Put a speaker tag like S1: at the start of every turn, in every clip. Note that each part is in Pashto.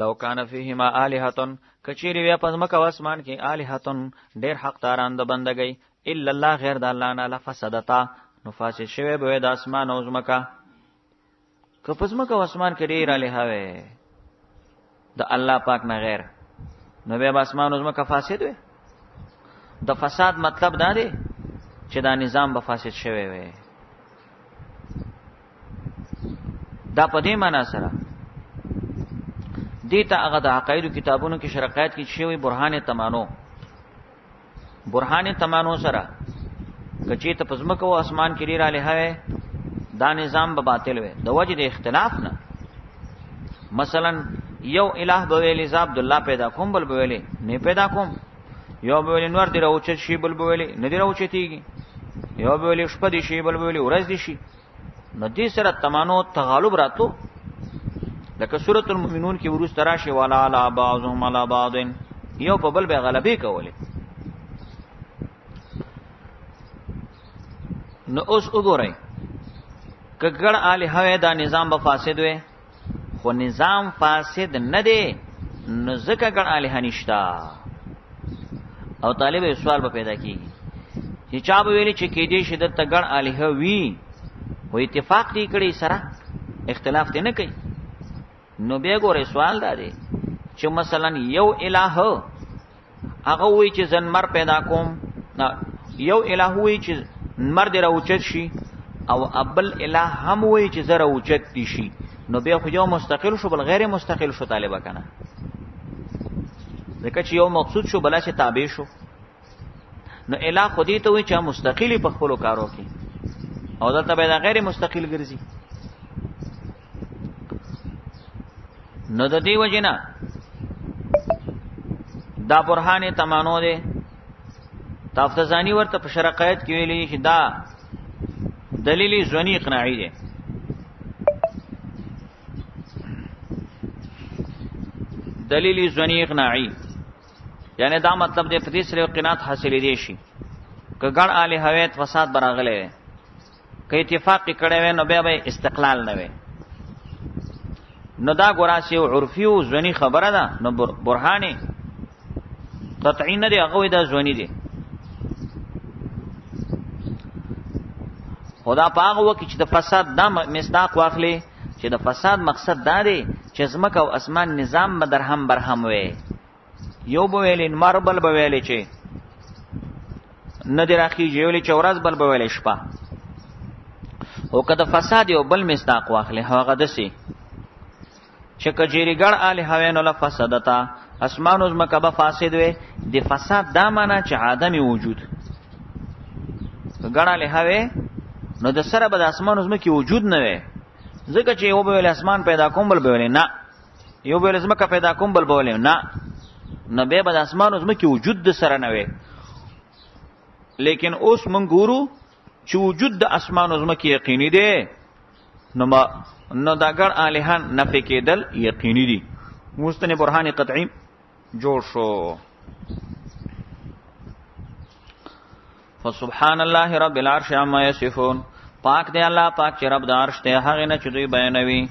S1: لو کان فیهما الہۃ کچیری وی پس مکه اسمان کې الہۃ ډیر حق داران د بندګۍ الا الله غیر د الله نه لفسدتا نو فاسد شوی به د اسمان او زمکه که پس مکه اسمان کې ډیر الہ وي د الله پاک نه غیر نو به اسمان او زمکه فاسد وي. د فساد مطلب دا دی چې دا نظام به فاسد شوی وي. دا په دې معنی سره دیتا هغه د عقاید کتابونو کې شرقات کې شوی برهان تمانو سره کچې ته پزمکه او اسمان کې لري الہ دا نظام به باطل وي د وجه د اختلاف نه. مثلا یو الہ به ویلی ز عبد الله پیدا کوم بل به ویلی نه پیدا کوم، یو به ویلی نور دی راوچت شي بل به ویلی نه دی راوچتيږي، یو به ویلی شپه دی شي بل به ویلی ورځ دی شي. نو دې سره تمانو تغالب راتو لکه سورۃ المؤمنون کې ورس تراشی والا علی بعضهم علی بعض یو په بل به غلبې کولې. نو اوس وګورئ کګړ الہ دا نظام به فاسد وي خو نظام فاسد نه دی نو ځکه ګړ الہ نشتا او طالب سوال به پیدا کیږي چې چا به ویلي چې کې دې شدت ګړ الہ وی و اتفاق دی کړي سره اختلاف دې نه کوي. نو بیا ګوره سوال دا دی چې مثلا یو الہ هغه وی چې زنمر پیدا کوم، یو الہ وی چې مر دې راوچت شي او ابل الہ هم وی چې زره اوچت دي شي، نو بیا خو یو مستقل شو بل غیر مستقل شو طالبه کنه، ځکه چې یو مقصود شو بلا چې تابع شو. نو الہ خودی ته وی چې مستقلی په خپل کارو کې او دلته به غیر مستقل ګرځي. نو د دې وجنه دا برهان تمانو ده تافتزانی ورته په شرقایت کې ویلي چې دا دلیل ځونی اقناعی ده. دلیل ځونی اقناعی یعنی دا مطلب دې په دې سره قناعت حاصلې دي شي که ګڼ الہویت فساد براغله که اتفاق کړي وي نو به استقلال نه وي. نو دا ګوراسی او عرفي او ځونی خبره ده. نو برهانی قطعی نه دی هغه دا ځونی دی. خدا پاغه وکي چې د فساد دا مصداق واخلي چې د فساد مقصد دا دی چې زمکه او اسمان نظام به درهم برهم وي. یو به ویل مربل به ویل چې نه دی راخي جوړي چورز بل به ویل شپه او کله فساد یو بل مصداق واخلي هغه دسي چې کجيرګړ الہ نو لفسدتا اسمان او زمکه به فاسد وي. د فساد دا معنی چې عدم وجود ګړ الہ نو د سره به د اسمان او زمکه وجود نه وي، ځکه چې یو به اسمان پیدا کوم بل به نه، یو به زمکه پیدا کوم بل به نه، نو به د اسمان او زمکه وجود د سره نه وي. لیکن اوس مونږ ګورو چې وجود د اسمان او زمکه یقیني دی نو دا ګړ الہ نفي کېدل یقیني دي. مستند برهان قطعی جوړ شو. فسبحان الله رب العرش عما يصفون پاک دی الله پاک چې رب د عرش ته هغه نه چې دوی بیانوي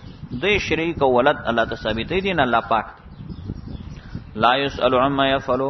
S1: دوی شریک او ولد الله ته ثابتې دي نه الله پاک لا يسأل عما يفعل